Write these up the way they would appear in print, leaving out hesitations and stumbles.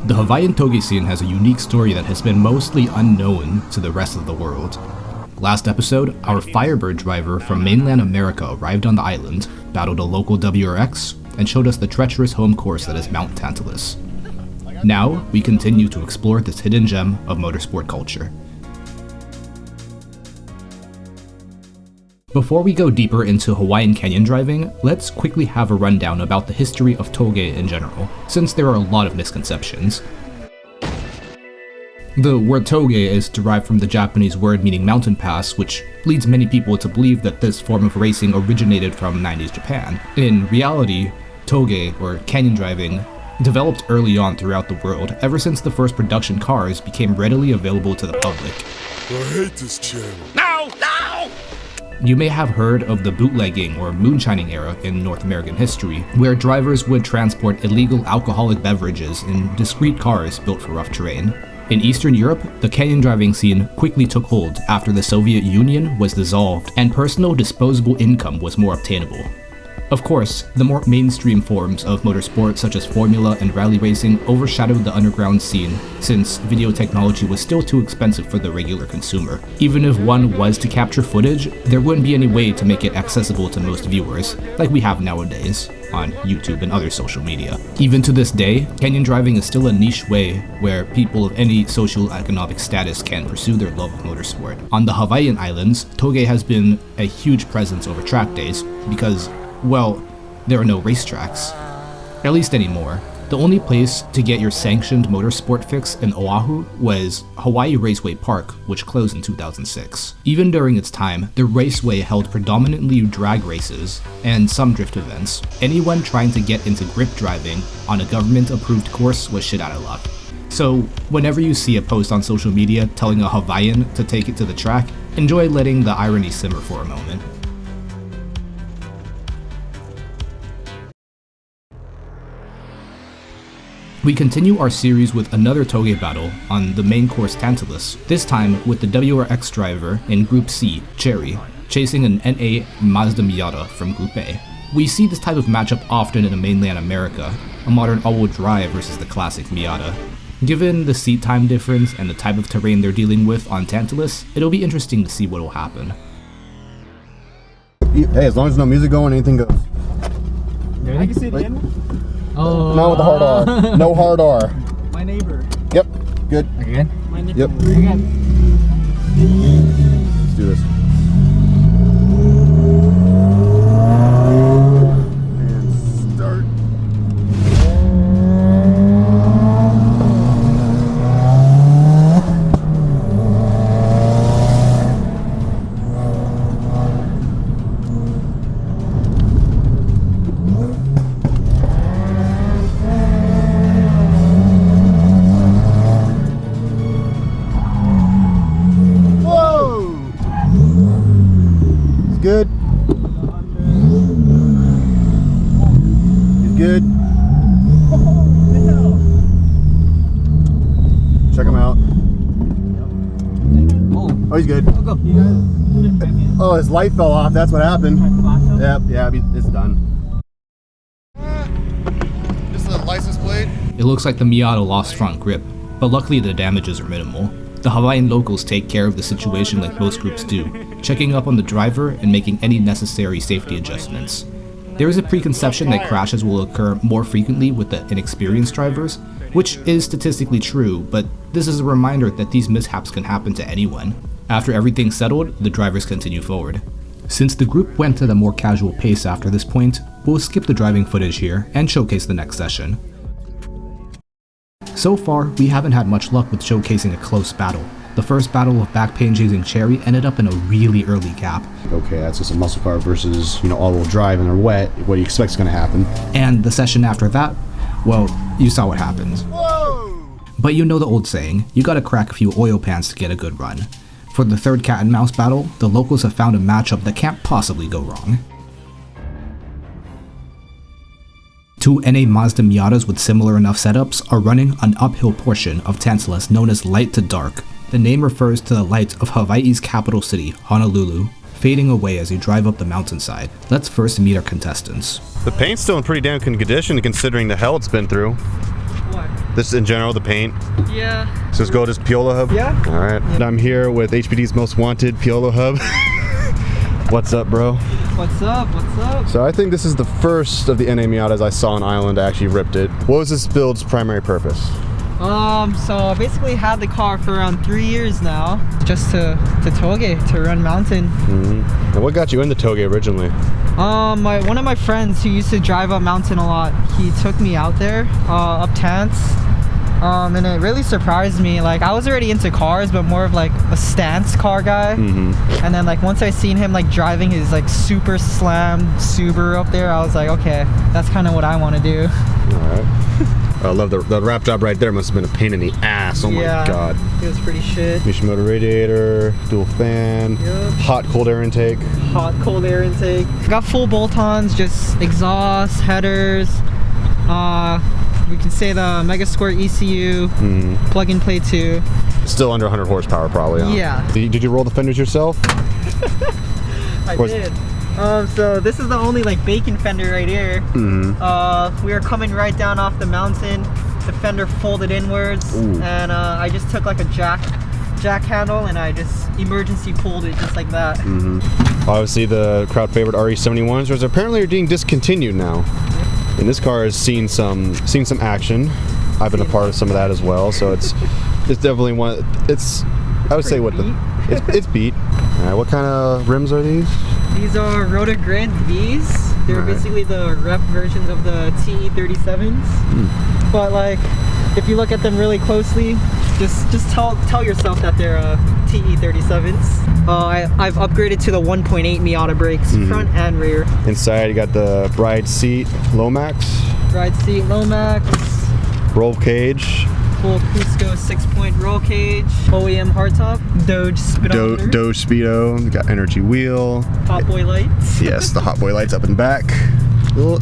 The Hawaiian Touge scene has a unique story that has been mostly unknown to the rest of the world. Last episode, our Firebird driver from mainland America arrived on the island, battled a local WRX, and showed us the treacherous home course that is Mount Tantalus. Now, we continue to explore this hidden gem of motorsport culture. Before we go deeper into Hawaiian canyon driving, let's quickly have a rundown about the history of Touge in general, since there are a lot of misconceptions. The word Touge is derived from the Japanese word meaning mountain pass, which leads many people to believe that this form of racing originated from 90s Japan. In reality, Touge, or canyon driving, developed early on throughout the world, ever since the first production cars became readily available to the public. I hate this channel. No! No! You may have heard of the bootlegging or moonshining era in North American history, where drivers would transport illegal alcoholic beverages in discrete cars built for rough terrain. In Eastern Europe, the canyon driving scene quickly took hold after the Soviet Union was dissolved and personal disposable income was more obtainable. Of course, the more mainstream forms of motorsport such as Formula and rally racing overshadowed the underground scene since video technology was still too expensive for the regular consumer. Even if one was to capture footage, there wouldn't be any way to make it accessible to most viewers, like we have nowadays on YouTube and other social media. Even to this day, canyon driving is still a niche way where people of any socio-economic status can pursue their love of motorsport. On the Hawaiian Islands, Touge has been a huge presence over track days because, well, there are no racetracks. At least anymore. The only place to get your sanctioned motorsport fix in Oahu was Hawaii Raceway Park, which closed in 2006. Even during its time, the raceway held predominantly drag races and some drift events. Anyone trying to get into grip driving on a government-approved course was shit out of luck. So, whenever you see a post on social media telling a Hawaiian to take it to the track, enjoy letting the irony simmer for a moment. We continue our series with another Touge battle on the main course Tantalus, this time with the WRX driver in Group C, Cherri, chasing an NA Mazda Miata from Group A. We see this type of matchup often in mainland America, a modern all-wheel drive versus the classic Miata. Given the seat time difference and the type of terrain they're dealing with on Tantalus, it'll be interesting to see what will happen. Hey, as long as no music going, anything goes. I can see it again. Oh. Not with the hard R. No hard R. My neighbor. Yep. Good. Again? My neighbor. Yep. Again. Let's do this. And start. Good. He's good. Check him out. Oh, he's good. Oh, his light fell off. That's what happened. Yep, yeah, it's done. This is a license plate. It looks like the Miata lost front grip, but luckily the damages are minimal. The Hawaiian locals take care of the situation like most groups do, checking up on the driver and making any necessary safety adjustments. There is a preconception that crashes will occur more frequently with the inexperienced drivers, which is statistically true, but this is a reminder that these mishaps can happen to anyone. After everything's settled, the drivers continue forward. Since the group went at a more casual pace after this point, we'll skip the driving footage here and showcase the next session. So far, we haven't had much luck with showcasing a close battle. The first battle of back pain chasing Cherri ended up in a really early gap. Okay, that's just a muscle car versus, all-wheel drive and they're wet. What do you expect is going to happen? And the session after that, well, you saw what happened. Whoa! But you know the old saying, you gotta crack a few oil pans to get a good run. For the third cat and mouse battle, the locals have found a matchup that can't possibly go wrong. Two NA Mazda Miatas with similar enough setups are running an uphill portion of Tantalus known as Light to Dark. The name refers to the light of Hawaii's capital city, Honolulu, fading away as you drive up the mountainside. Let's first meet our contestants. The paint's still in pretty damn good condition considering the hell it's been through. What? This in general, the paint. Yeah. So let's go with this Piolo Hub. Yeah. All right. Yeah. I'm here with HPD's most wanted Piolo Hub. What's up, bro? What's up? What's up? So I think this is the first of the NA Miatas I saw on island. I actually ripped it. What was this build's primary purpose? So I basically had the car for around 3 years now, just to Touge, to run mountain. Mm-hmm. And what got you into Touge originally? One of my friends who used to drive up mountain a lot, he took me out there, up Tants. And it really surprised me. Like, I was already into cars, but more of like a stance car guy. Mm-hmm. And then like once I seen him like driving his like super slam Subaru up there, I was like, okay, that's kind of what I want to do. All right. I love the wrap job right there. Must have been a pain in the ass. Oh Yeah, my god. It was pretty shit. Mishimoto radiator, dual fan, Yep. hot cold air intake. Hot cold air intake. Got full bolt-ons, just exhaust, headers. We can say the Mega Squirt ECU, plug and play 2. Still under 100 horsepower probably. Huh? Yeah. Did you roll the fenders yourself? I did. So this is the only like bacon fender right here. We were coming right down off the mountain. The fender folded inwards, and I just took like a jack handle and I just emergency pulled it just like that. Obviously the crowd favorite RE71s, which apparently are being discontinued now. And this car has seen some action. I've been a part of some of that as well, so it's definitely one. I would say it's beat. All right, what kind of rims are these? These are Rotor Grand V's. They're basically the rep versions of the TE37s. But like, if you look at them really closely, just tell yourself that they're TE37s. I've upgraded to the 1.8 Miata brakes, front and rear. Inside you got the bride seat, Lomax. Ride seat, Lomax. Roll cage. Full Cusco 6-point roll cage. OEM hardtop. Doge speedometer. Doge speedo. We got energy wheel. Hot boy lights. Yes, the hot boy lights up and back. No,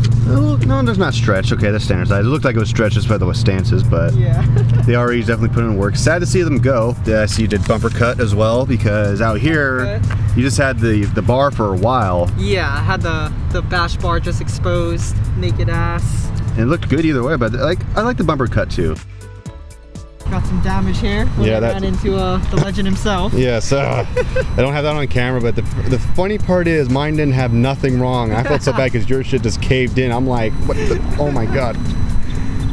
there's not stretch. Okay, that's standard size. It looked like it was stretched just by the stances, but yeah. The RE's definitely put in work. Sad to see them go. Yeah, I see you did bumper cut as well, because out here you just had the bar for a while. Yeah, I had the bash bar just exposed, naked ass. And it looked good either way, but I like the bumper cut too. Got some damage here when I ran into the legend himself. Yes, I don't have that on camera, but the funny part is mine didn't have nothing wrong. I felt so bad because your shit just caved in. I'm like, what the, oh my god.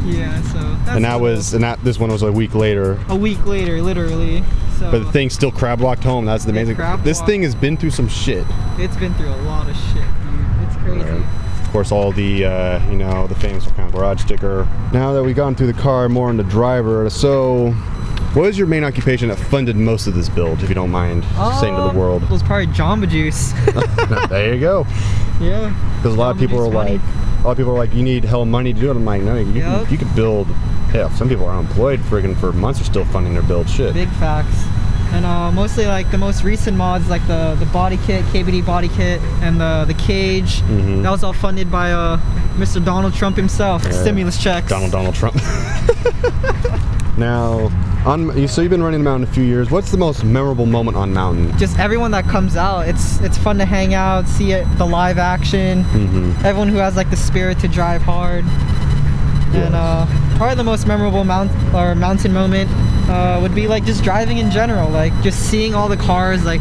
Yeah, so that's this one was a week later. A week later, literally. So But the thing still crab walked home. That's the amazing. This thing has been through some shit. It's been through a lot of shit, dude. It's crazy. Right. Of course, all the the famous kind of garage sticker. Now that we've gone through the car, more on the driver. So, what is your main occupation that funded most of this build, if you don't mind saying to the world? It was probably Jamba Juice. There you go. Yeah. Because a lot of people are like, you need hell money to do it. I'm like, no, you could build. Yeah, some people are unemployed friggin' for months are still funding their build. Shit. Big facts. And mostly like the most recent mods, like the body kit, KBD body kit, and the cage. That was all funded by Mr. Donald Trump himself. Stimulus checks. Donald Trump. Now, so you've been running the mountain a few years. What's the most memorable moment on mountain? Just everyone that comes out. It's fun to hang out, see the live action. Everyone who has like the spirit to drive hard. And probably the most memorable mountain moment would be like just driving in general, like just seeing all the cars like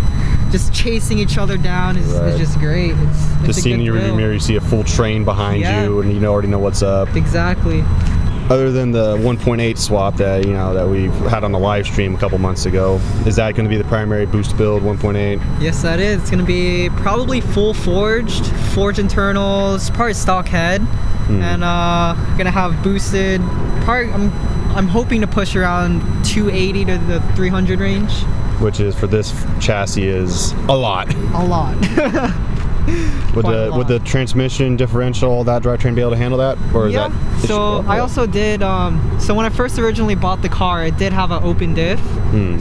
just chasing each other down is just great. It's just seeing in your rearview mirror, you see a full train behind you, and you already know what's up. Exactly. Other than the 1.8 swap that that we've had on the live stream a couple months ago, is that going to be the primary boost build 1.8? Yes, that is. It's going to be probably full forged internals, probably stock head, and gonna have boosted. Probably I'm hoping to push around 280 to the 300 range. Which is for this chassis is a lot. A lot. Would the transmission, differential, all that drivetrain be able to handle that? Or is that so I also did, so when I first originally bought the car, it did have an open diff.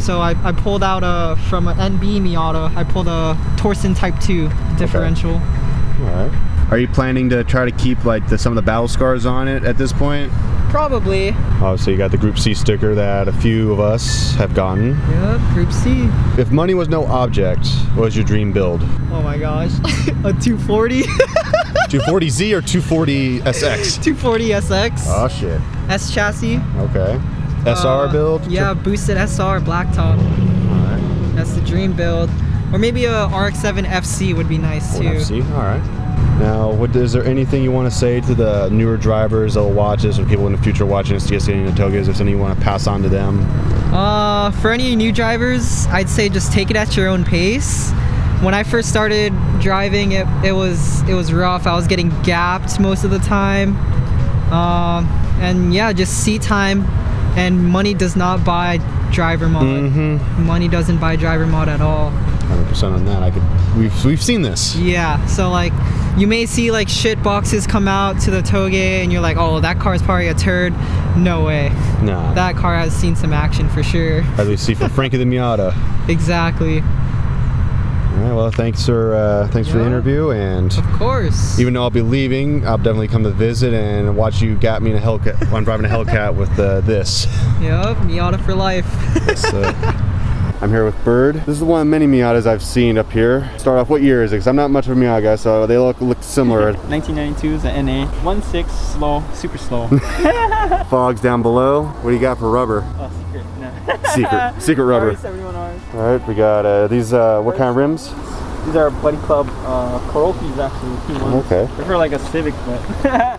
So I pulled out from an NB Miata, I pulled a Torsen Type 2 differential. All right. Are you planning to try to keep like some of the battle scars on it at this point? Probably. Obviously, you got the Group C sticker that a few of us have gotten. Yep, Group C. If money was no object, what was your dream build? Oh my gosh, a 240. 240Z or 240 SX? 240 SX. Oh shit. S chassis. Okay. SR build? Yeah, boosted SR blacktop. Alright. That's the dream build. Or maybe a RX-7 FC would be nice too. FC, alright. Now, is there anything you want to say to the newer drivers that will watch this, or people in the future watching this just getting into Touge? Is there something you want to pass on to them? For any new drivers, I'd say just take it at your own pace. When I first started driving, it was rough. I was getting gapped most of the time. And yeah, just seat time, and money does not buy driver mod. Money doesn't buy driver mod at all. 100% on that. We've seen this. Yeah, so like you may see like shit boxes come out to the Touge and you're like, oh, that car's probably a turd. No way. Nah. That car has seen some action for sure. As we see from Frankie the Miata. Exactly. All right, well, thanks for the interview, and of course. Even though I'll be leaving, I'll definitely come to visit and watch you gap me in a Hellcat while I'm driving a Hellcat with this. Yep, Miata for life. I'm here with Bird. This is one of the many Miatas I've seen up here. Start off, what year is it? Because I'm not much of a Miata guy, so they look similar. 1992 is the NA. 1.6, slow, super slow. Fogs down below. What do you got for rubber? Oh, secret. No. Secret rubber. 71Rs. All right, we got these, what kind of rims? These are Buddy Club Kurokis, actually. P1s. Okay. They're for like a Civic, but...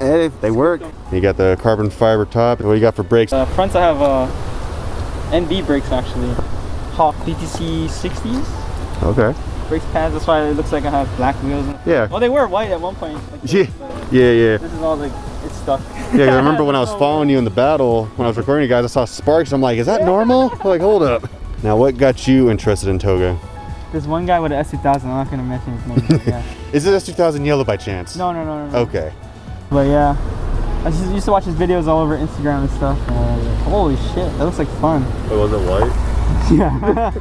Hey, they work. You got the carbon fiber top. What do you got for brakes? Fronts, I have NB brakes, actually. Hawk DTC 60s. Okay. Brakes pads, that's why it looks like I have black wheels. Yeah. Well, they were white at one point. Like Yeah. This is all like, it's stuck. Yeah, I remember when I was following you in the battle, when I was recording you guys, I saw sparks. I'm like, is that normal? Like, hold up. Now, what got you interested in Touge? There's one guy with an S2000, I'm not going to mention his name. But yeah. Is it S2000 yellow by chance? No. Okay. But yeah, I just used to watch his videos all over Instagram and stuff. And I was like, holy shit, that looks like fun. Oh, was it white? Yeah.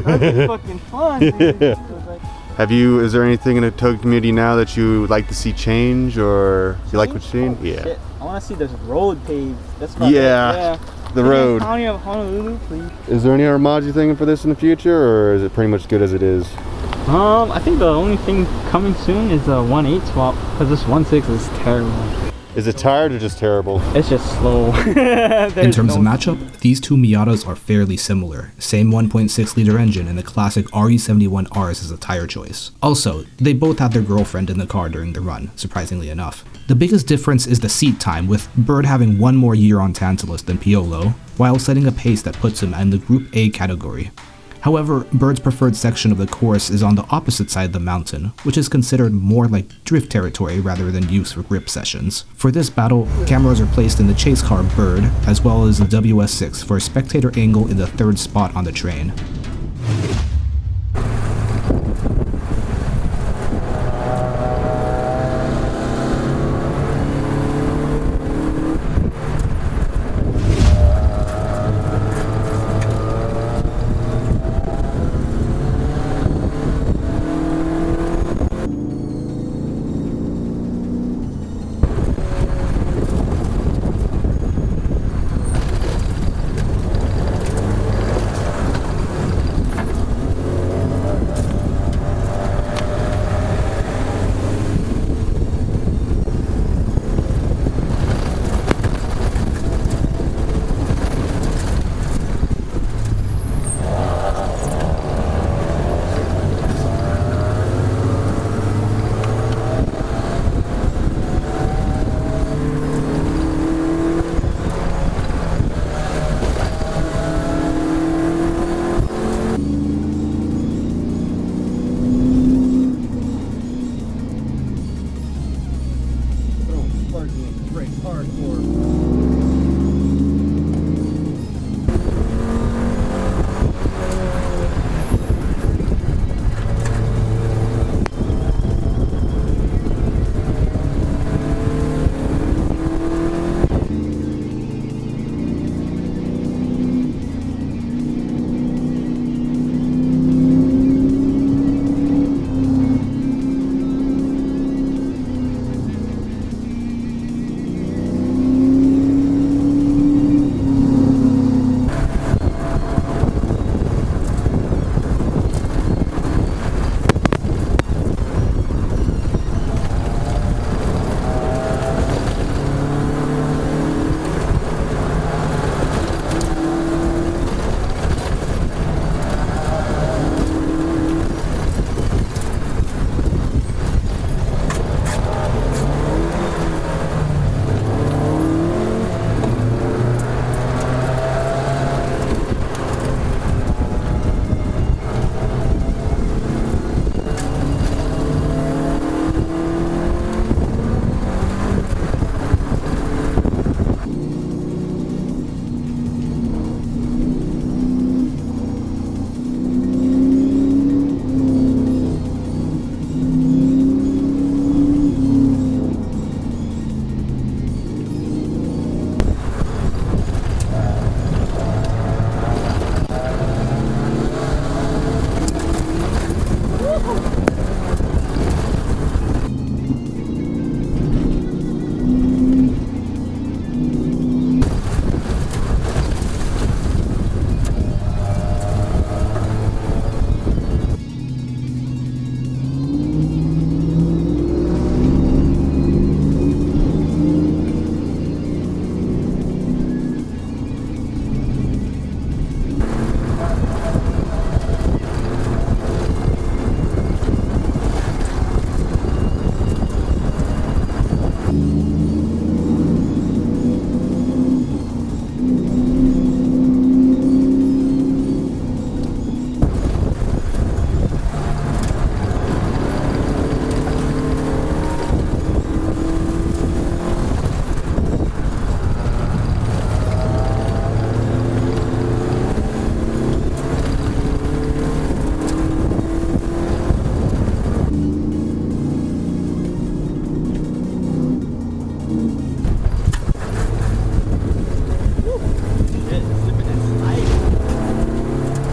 That's fucking fun, dude. Is there anything in the Touge community now that you would like to see change, or you like what you're seeing? Yeah. Shit. I want to see this road paved. That's yeah. The road. County of Honolulu, please. Is there any other mods you're thinking for this in the future, or is it pretty much good as it is? I think the only thing coming soon is a 1.8 swap, because this 1.6 is terrible. Is it tired or just terrible? It's just slow. In terms of matchup, these two Miatas are fairly similar. Same 1.6 liter engine and the classic RE71Rs as a tire choice. Also, they both had their girlfriend in the car during the run, surprisingly enough. The biggest difference is the seat time, with Bird having one more year on Tantalus than Piolo, while setting a pace that puts him in the Group A category. However, Bird's preferred section of the course is on the opposite side of the mountain, which is considered more like drift territory rather than use for grip sessions. For this battle, cameras are placed in the chase car Bird, as well as the WS6 for a spectator angle in the third spot on the train.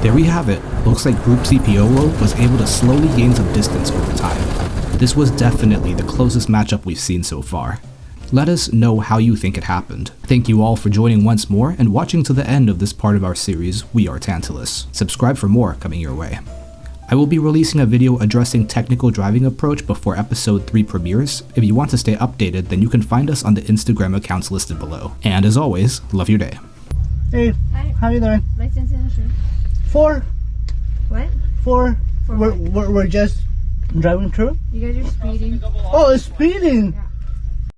There we have it. Looks like Group C Piolo was able to slowly gain some distance over time. This was definitely the closest matchup we've seen so far. Let us know how you think it happened. Thank you all for joining once more and watching to the end of this part of our series, We Are Tantalus. Subscribe for more coming your way. I will be releasing a video addressing technical driving approach before episode 3 premieres. If you want to stay updated, then you can find us on the Instagram accounts listed below. And as always, love your day. Hey, Hi. how you doing? License and insurance. 4. What? 4. For We're, what? we're just driving through. You guys are speeding. Oh, it's speeding. Yeah.